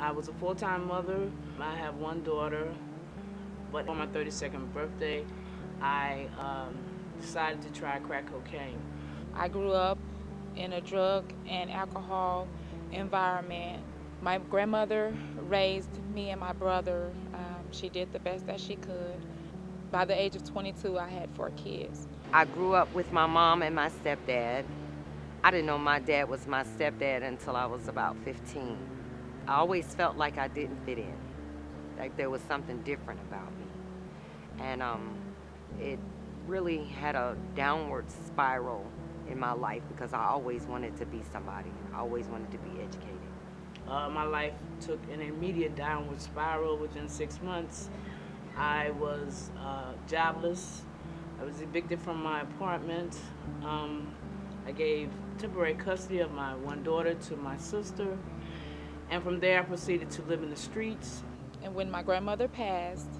I was a full-time mother. I have one daughter, but on my 32nd birthday, I decided to try crack cocaine. I grew up in a drug and alcohol environment. My grandmother raised me and my brother. She did the best that she could. By the age of 22, I had 4 kids. I grew up with my mom and my stepdad. I didn't know my dad was my stepdad until I was about 15. I always felt like I didn't fit in, like there was something different about me. And it really had a downward spiral in my life because I always wanted to be somebody. I always wanted to be educated. My life took an immediate downward spiral within 6 months. I was jobless. I was evicted from my apartment. I gave temporary custody of my one daughter to my sister. And from there, I proceeded to live in the streets. And when my grandmother passed,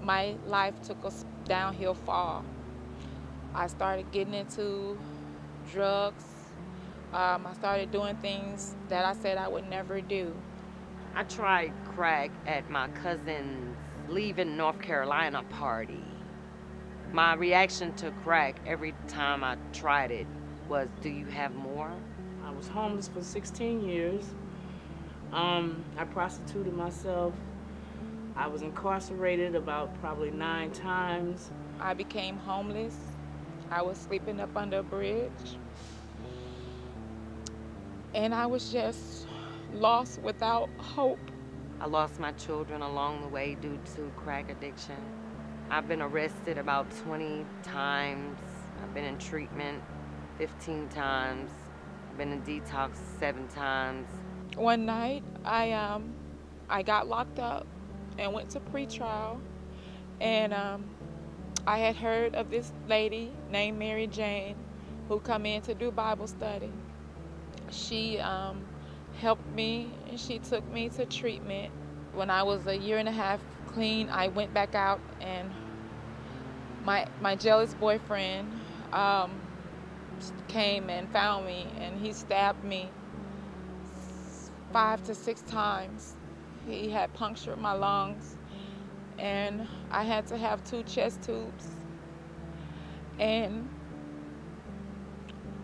my life took a downhill fall. I started getting into drugs. I started doing things that I said I would never do. I tried crack at my cousin's leaving North Carolina party. My reaction to crack every time I tried it was, do you have more? I was homeless for 16 years. I prostituted myself. I was incarcerated about probably 9 times. I became homeless. I was sleeping up under a bridge. And I was just lost without hope. I lost my children along the way due to crack addiction. I've been arrested about 20 times. I've been in treatment 15 times. I've been in detox 7 times. One night, I got locked up and went to pretrial. And I had heard of this lady named Mary Jane who come in to do Bible study. She helped me and she took me to treatment. When I was a year and a half clean, I went back out and my jealous boyfriend came and found me, and he stabbed me 5 to 6 times. He had punctured my lungs, and I had to have 2 chest tubes. And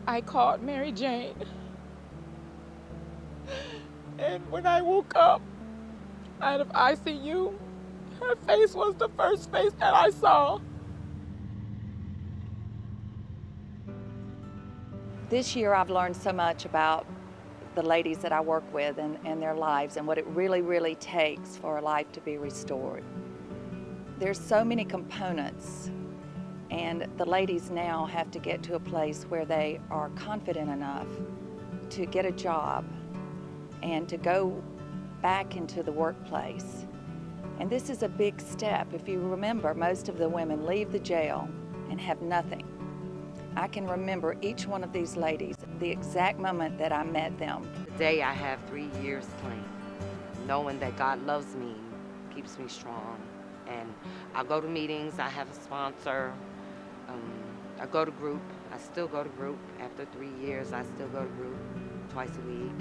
I called Mary Jane. And when I woke up out of ICU, her face was the first face that I saw. This year I've learned so much about the ladies that I work with and their lives and what it really, really takes for a life to be restored. There's so many components, and the ladies now have to get to a place where they are confident enough to get a job and to go back into the workplace. And this is a big step. If you remember, most of the women leave the jail and have nothing. I can remember each one of these ladies, the exact moment that I met them. Today I have 3 years clean. Knowing that God loves me keeps me strong. And I go to meetings, I have a sponsor. I go to group, I still go to group. After 3 years, I still go to group twice a week.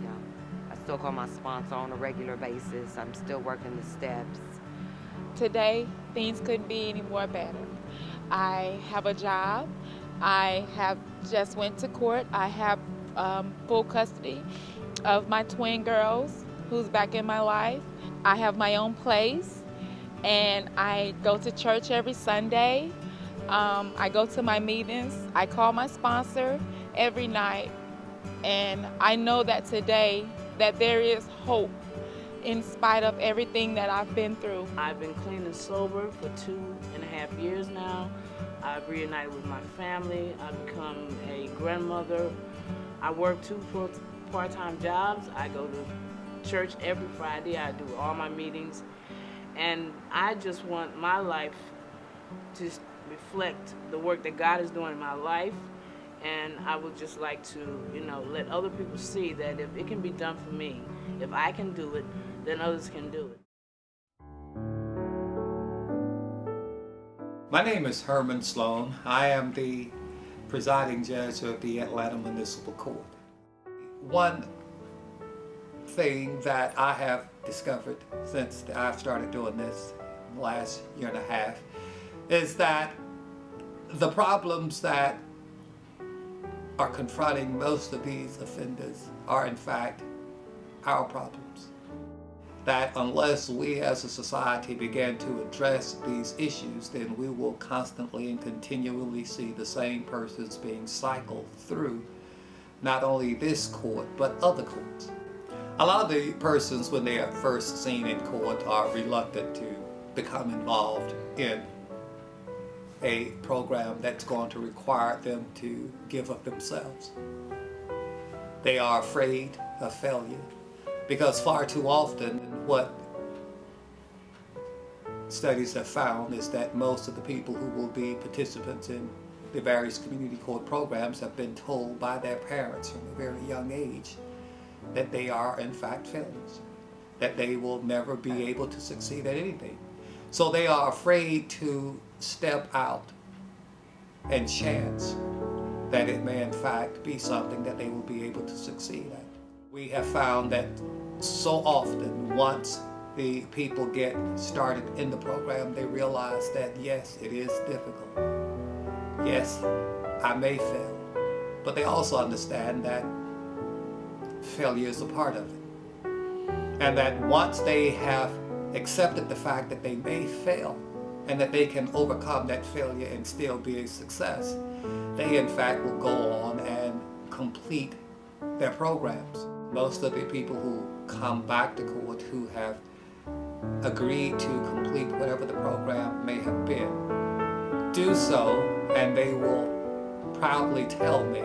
I still call my sponsor on a regular basis. I'm still working the steps. Today, things couldn't be any more better. I have a job. I have just went to court. I have full custody of my twin girls who's back in my life. I have my own place, and I go to church every Sunday. I go to my meetings. I call my sponsor every night, and I know that today that there is hope in spite of everything that I've been through. I've been clean and sober for 2.5 years now. I've reunited with my family. I've become a grandmother. I work 2 full part-time jobs. I go to church every Friday. I do all my meetings. And I just want my life to reflect the work that God is doing in my life. And I would just like to, let other people see that if it can be done for me, if I can do it, then others can do it. My name is Herman Sloan. I am the presiding judge of the Atlanta Municipal Court. One thing that I have discovered since I've started doing this in the last year and a half is that the problems that are confronting most of these offenders are in fact our problems. That unless we as a society begin to address these issues, then we will constantly and continually see the same persons being cycled through not only this court, but other courts. A lot of the persons, when they are first seen in court, are reluctant to become involved in a program that's going to require them to give of themselves. They are afraid of failure because far too often what studies have found is that most of the people who will be participants in the various community court programs have been told by their parents from a very young age that they are in fact failures, that they will never be able to succeed at anything. So they are afraid to step out and chance that it may in fact be something that they will be able to succeed at. We have found that so often once the people get started in the program, they realize that yes, it is difficult. Yes, I may fail, but they also understand that failure is a part of it. And that once they have accepted the fact that they may fail and that they can overcome that failure and still be a success, they in fact will go on and complete their programs. Most of the people who come back to court who have agreed to complete whatever the program may have been do so, and they will proudly tell me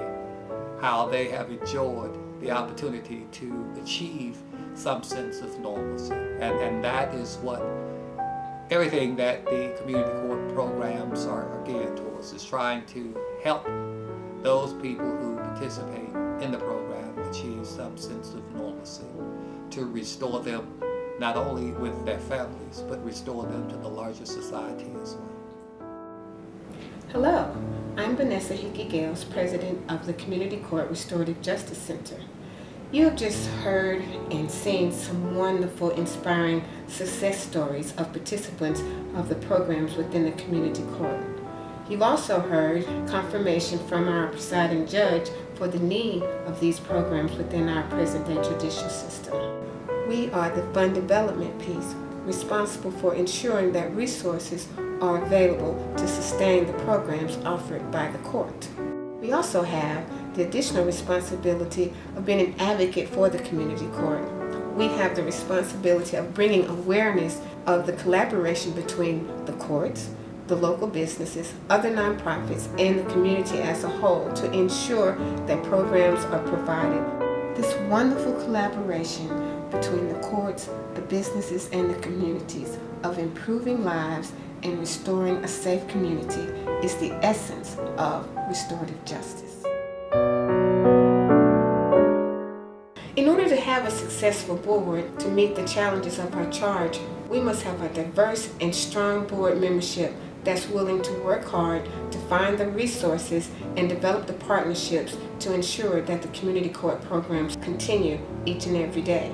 how they have enjoyed the opportunity to achieve some sense of normalcy. And that is what everything that the community court programs are geared towards, is trying to help those people who participate in the program achieve some sense of normalcy, to restore them not only with their families, but restore them to the larger society as well. Hello, I'm Vanessa Hickey-Gales, President of the Community Court Restorative Justice Center. You have just heard and seen some wonderful, inspiring success stories of participants of the programs within the community court. You've also heard confirmation from our presiding judge for the need of these programs within our present-day judicial system. We are the fund development piece responsible for ensuring that resources are available to sustain the programs offered by the court. We also have the additional responsibility of being an advocate for the community court. We have the responsibility of bringing awareness of the collaboration between the courts, the local businesses, other nonprofits, and the community as a whole to ensure that programs are provided. This wonderful collaboration between the courts, the businesses, and the communities of improving lives and restoring a safe community is the essence of restorative justice. In order to have a successful board to meet the challenges of our charge, we must have a diverse and strong board membership that's willing to work hard to find the resources and develop the partnerships to ensure that the community court programs continue each and every day.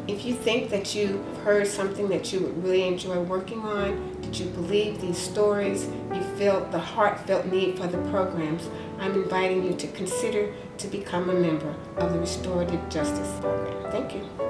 If you think that you've heard something that you would really enjoy working on, that you believe these stories, you feel the heartfelt need for the programs, I'm inviting you to consider to become a member of the Restorative Justice Program. Thank you.